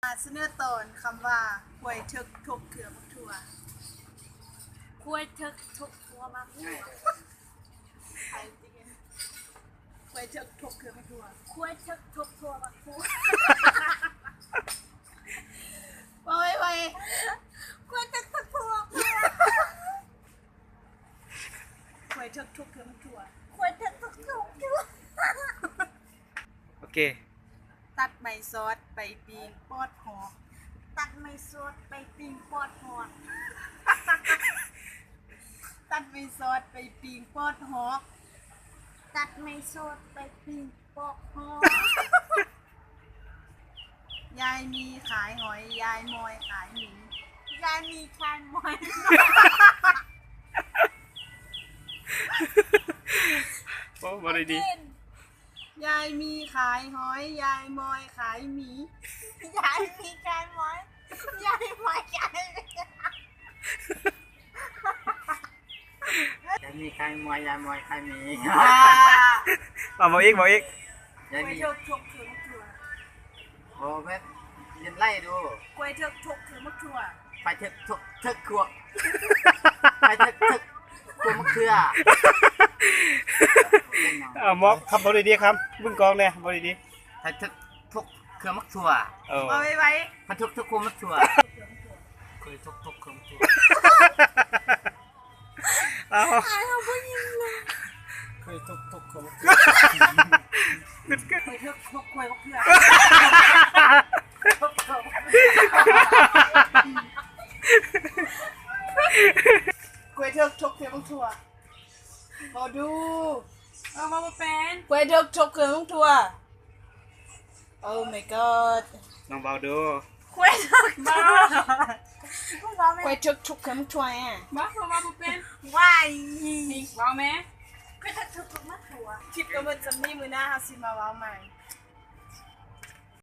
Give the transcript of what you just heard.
เสนอตอนคำว่าควยทึกทุกเขือมักถั่วควยทึกทุกทัวมาพูดไทยจริงควยทึกทุกเขือมักถั่วควยทึกทุกทัวมาพูดไปควยทึกทุกทัวควยทึกทุกเขือมักถั่วควยทึกทุกทัวโอเคตัดใบซอสไปปีนปอดหอตัดไม่สดไปปิงปอดหอดตัดใบซอสไปปีนปอดหอตัดไม่สดไปปิงปอกหอดยายมีขายหอยยายมอยขายหมียายมีคานมอย โอ้บริดี ยายมีขายหอยยายมอยขายหมี ยายมีคานมอยยายมอยยายมีใครมวยยายมวยใครมี บอกอีกยาย ควย มี ทึกทุกเขือมักถั่ว โอ้เว้ยยันไล่ดู ควยทึกทุกเขือมักถั่ว ไปทึกขวบไปทึกขวบมะเขือ มอกคำบริดีครับบึ้งกองเนี่ยบริดี ไปทึกทุกเครือมะถั่ว เอาไว้ ไปทุกขวบมะถั่วเคยทุกเครือมะถั่ว เอา เคยทุกเครือมะถั่ว ควยทึกทุกควยมักถั่วควยทึกทุกเขือมักถั่วมาดูเอามาเป็น ควยทึกทุกเขือมักถั่วโอ้ my god ลองเบาดู ควยทึกบ้า ควยทึกทุกเขือมักถั่วอ่ะ บ้ามาเป็น ว้าย บ้าแม่ ควยทึกทุกมักถั่วคิดว่ามันจะมีมือหน้าเฮาสิมาเว้าใหม่